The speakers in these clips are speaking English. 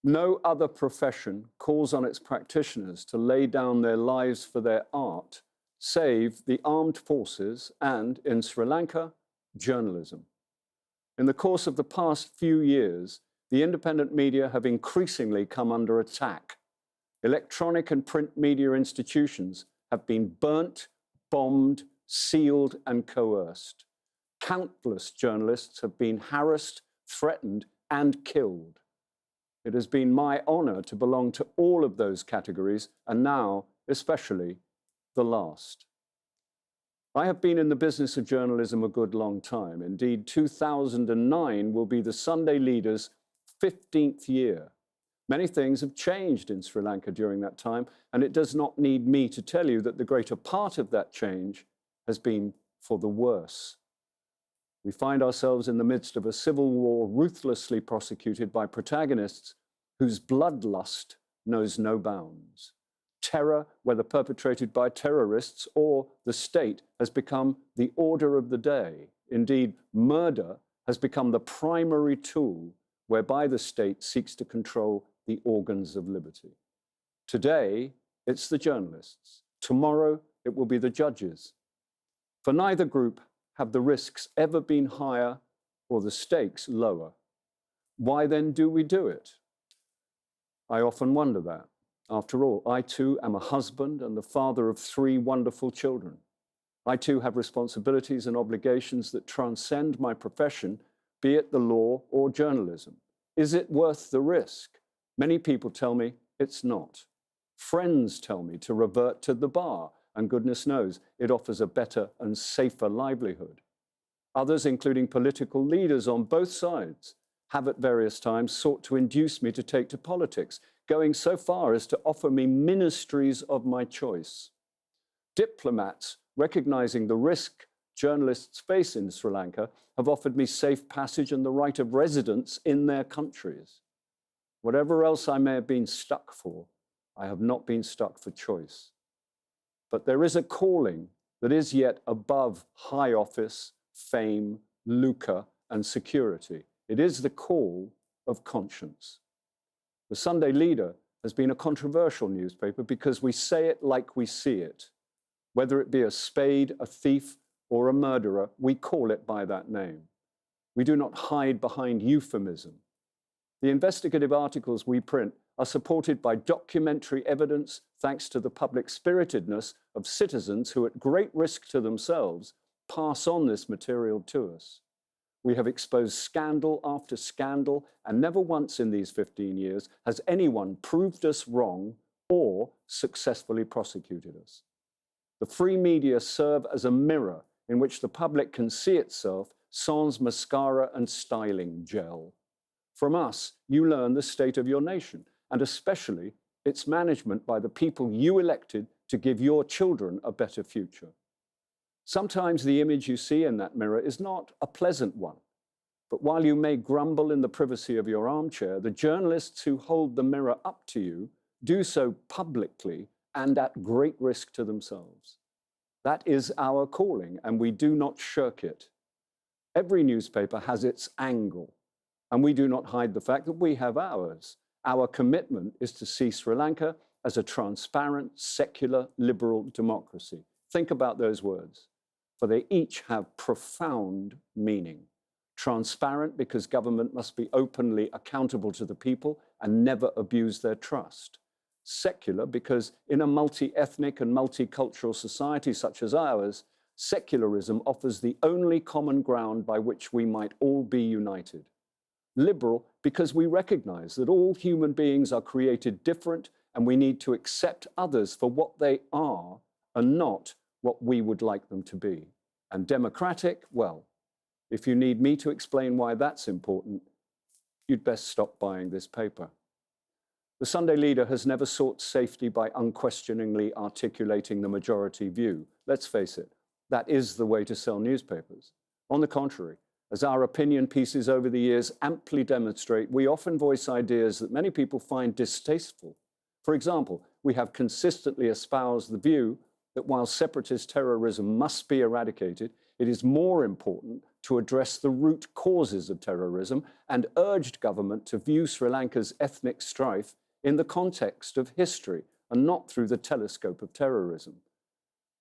No other profession calls on its practitioners to lay down their lives for their art, save the armed forces and, in Sri Lanka, journalism. In the course of the past few years, the independent media have increasingly come under attack. Electronic and print media institutions have been burnt, bombed, sealed, and coerced. Countless journalists have been harassed, threatened, and killed. It has been my honor to belong to all of those categories, and now, especially, the last. I have been in the business of journalism a good long time. Indeed, 2009 will be the Sunday Leader's 15th year. Many things have changed in Sri Lanka during that time, and it does not need me to tell you that the greater part of that change has been for the worse. We find ourselves in the midst of a civil war ruthlessly prosecuted by protagonists whose bloodlust knows no bounds. Terror, whether perpetrated by terrorists or the state, has become the order of the day. Indeed, murder has become the primary tool whereby the state seeks to control the organs of liberty. Today, it's the journalists. Tomorrow, it will be the judges. For neither group have the risks ever been higher or the stakes lower. Why then do we do it? I often wonder that. After all, I too am a husband and the father of 3 wonderful children. I too have responsibilities and obligations that transcend my profession, be it the law or journalism. Is it worth the risk? Many people tell me it's not. Friends tell me to revert to the bar, and goodness knows it offers a better and safer livelihood. Others, including political leaders on both sides, have at various times sought to induce me to take to politics, going so far as to offer me ministries of my choice. Diplomats, recognizing the risk journalists face in Sri Lanka, have offered me safe passage and the right of residence in their countries. Whatever else I may have been stuck for, I have not been stuck for choice. But there is a calling that is yet above high office, fame, lucre, and security. It is the call of conscience. The Sunday Leader has been a controversial newspaper because we say it like we see it. Whether it be a spade, a thief, or a murderer, we call it by that name. We do not hide behind euphemism. The investigative articles we print are supported by documentary evidence thanks to the public spiritedness of citizens who, at great risk to themselves, pass on this material to us. We have exposed scandal after scandal, and never once in these 15 years has anyone proved us wrong or successfully prosecuted us. The free media serve as a mirror in which the public can see itself sans mascara and styling gel. From us, you learn the state of your nation, and especially its management by the people you elected to give your children a better future. Sometimes the image you see in that mirror is not a pleasant one. But while you may grumble in the privacy of your armchair, the journalists who hold the mirror up to you do so publicly and at great risk to themselves. That is our calling, and we do not shirk it. Every newspaper has its angle, and we do not hide the fact that we have ours. Our commitment is to see Sri Lanka as a transparent, secular, liberal democracy. Think about those words, for they each have profound meaning. Transparent because government must be openly accountable to the people and never abuse their trust. Secular because in a multi-ethnic and multicultural society such as ours, secularism offers the only common ground by which we might all be united. Liberal because we recognize that all human beings are created different and we need to accept others for what they are and not what we would like them to be. And democratic, well, if you need me to explain why that's important, you'd best stop buying this paper. The Sunday Leader has never sought safety by unquestioningly articulating the majority view. Let's face it, that is the way to sell newspapers. On the contrary, as our opinion pieces over the years amply demonstrate, we often voice ideas that many people find distasteful. For example, we have consistently espoused the view that while separatist terrorism must be eradicated, it is more important to address the root causes of terrorism and urged government to view Sri Lanka's ethnic strife in the context of history and not through the telescope of terrorism.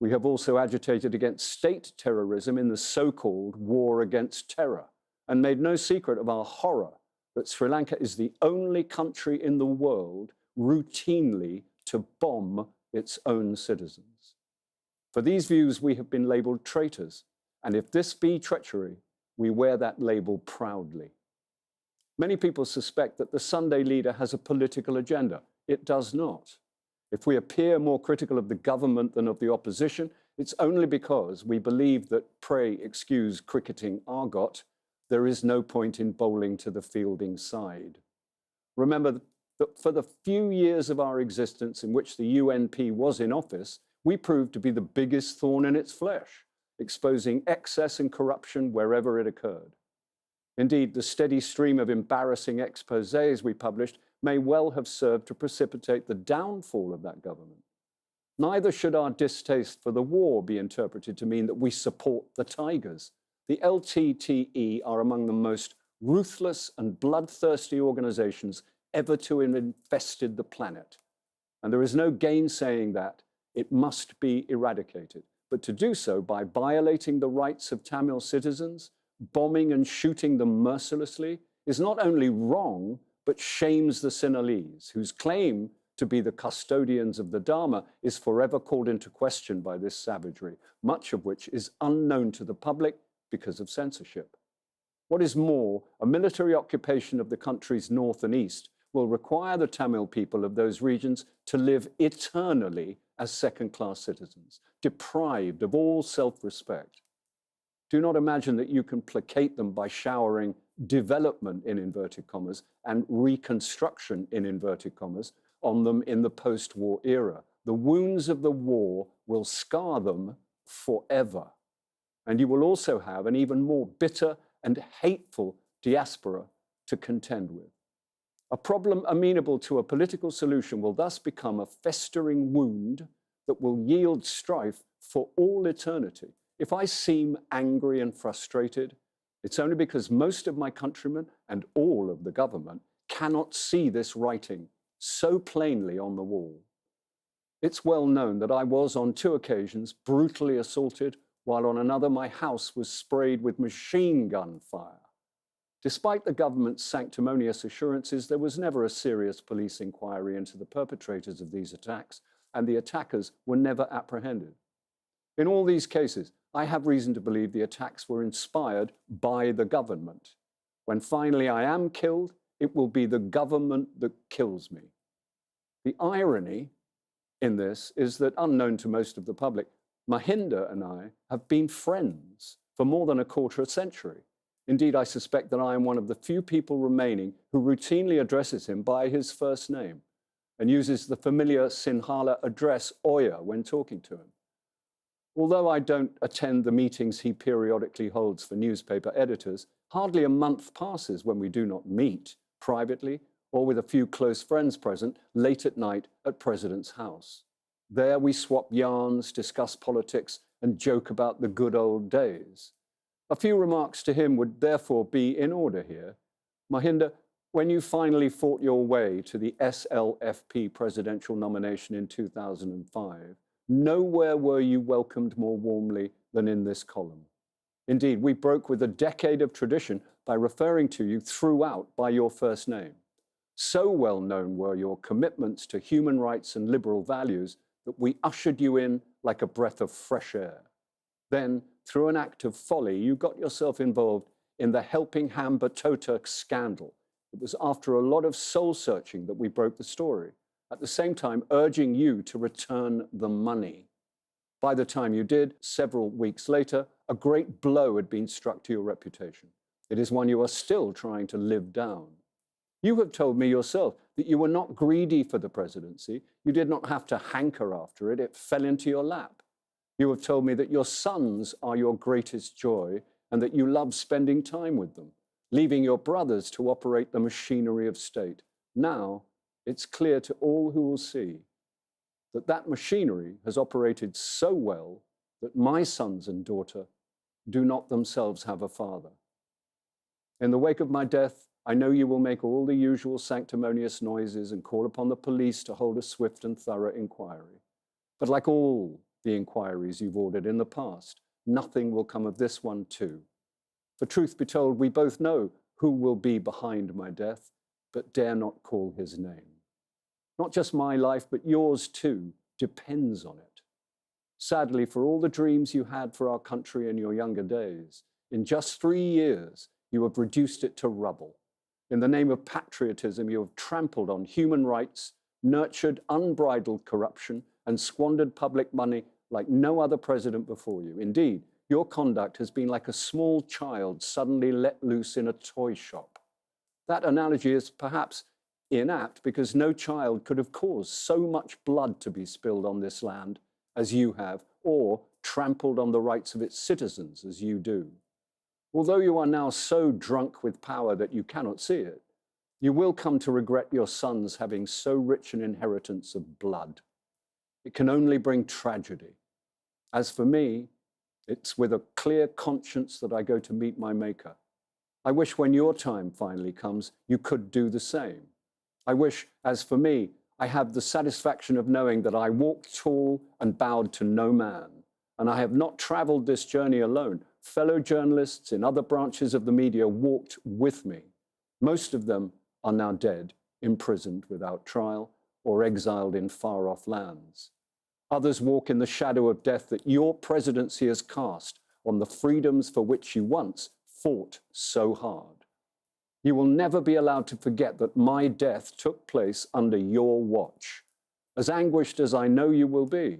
We have also agitated against state terrorism in the so-called war against terror and made no secret of our horror that Sri Lanka is the only country in the world routinely to bomb its own citizens. For these views, we have been labelled traitors, and if this be treachery, we wear that label proudly. Many people suspect that the Sunday leader has a political agenda. It does not. If we appear more critical of the government than of the opposition, it's only because we believe that, pray excuse cricketing argot, there is no point in bowling to the fielding side. Remember that for the few years of our existence in which the UNP was in office, we proved to be the biggest thorn in its flesh, exposing excess and corruption wherever it occurred. Indeed, the steady stream of embarrassing exposés we published may well have served to precipitate the downfall of that government. Neither should our distaste for the war be interpreted to mean that we support the Tigers. The LTTE are among the most ruthless and bloodthirsty organizations ever to have infested the planet. And there is no gainsaying that. It must be eradicated. But to do so by violating the rights of Tamil citizens, bombing and shooting them mercilessly, is not only wrong, but shames the Sinhalese, whose claim to be the custodians of the Dharma is forever called into question by this savagery, much of which is unknown to the public because of censorship. What is more, a military occupation of the country's north and east will require the Tamil people of those regions to live eternally as second-class citizens, deprived of all self-respect. Do not imagine that you can placate them by showering development, in inverted commas, and reconstruction, in inverted commas, on them in the post-war era. The wounds of the war will scar them forever. And you will also have an even more bitter and hateful diaspora to contend with. A problem amenable to a political solution will thus become a festering wound that will yield strife for all eternity. If I seem angry and frustrated, it's only because most of my countrymen and all of the government cannot see this writing so plainly on the wall. It's well known that I was on 2 occasions brutally assaulted, while on another my house was sprayed with machine gun fire. Despite the government's sanctimonious assurances, there was never a serious police inquiry into the perpetrators of these attacks, and the attackers were never apprehended. In all these cases, I have reason to believe the attacks were inspired by the government. When finally I am killed, it will be the government that kills me. The irony in this is that, unknown to most of the public, Mahinda and I have been friends for more than a quarter century. Indeed, I suspect that I am one of the few people remaining who routinely addresses him by his first name and uses the familiar Sinhala address Oya when talking to him. Although I don't attend the meetings he periodically holds for newspaper editors, hardly a month passes when we do not meet privately or with a few close friends present late at night at President's house. There we swap yarns, discuss politics, and joke about the good old days. A few remarks to him would therefore be in order here. Mahinda, when you finally fought your way to the SLFP presidential nomination in 2005, nowhere were you welcomed more warmly than in this column. Indeed, we broke with a decade of tradition by referring to you throughout by your first name. So well known were your commitments to human rights and liberal values that we ushered you in like a breath of fresh air. Then, through an act of folly, you got yourself involved in the Helping Hand Batota scandal. It was after a lot of soul-searching that we broke the story, at the same time urging you to return the money. By the time you did, several weeks later, a great blow had been struck to your reputation. It is one you are still trying to live down. You have told me yourself that you were not greedy for the presidency. You did not have to hanker after it. It fell into your lap. You have told me that your sons are your greatest joy and that you love spending time with them, leaving your brothers to operate the machinery of state. Now, it's clear to all who will see that that machinery has operated so well that my sons and daughter do not themselves have a father. In the wake of my death, I know you will make all the usual sanctimonious noises and call upon the police to hold a swift and thorough inquiry. But like all the inquiries you've ordered in the past, nothing will come of this one too. For truth be told, we both know who will be behind my death, but dare not call his name. Not just my life, but yours too, depends on it. Sadly, for all the dreams you had for our country in your younger days, in just 3 years, you have reduced it to rubble. In the name of patriotism, you have trampled on human rights, nurtured unbridled corruption, and squandered public money like no other president before you. Indeed, your conduct has been like a small child suddenly let loose in a toy shop. That analogy is perhaps inapt because no child could have caused so much blood to be spilled on this land as you have, or trampled on the rights of its citizens as you do. Although you are now so drunk with power that you cannot see it, you will come to regret your sons having so rich an inheritance of blood. It can only bring tragedy. As for me, it's with a clear conscience that I go to meet my Maker. I wish when your time finally comes, you could do the same. I wish, as for me, I have the satisfaction of knowing that I walked tall and bowed to no man, and I have not traveled this journey alone. Fellow journalists in other branches of the media walked with me. Most of them are now dead, imprisoned without trial, or exiled in far-off lands. Others walk in the shadow of death that your presidency has cast on the freedoms for which you once fought so hard. You will never be allowed to forget that my death took place under your watch. As anguished as I know you will be,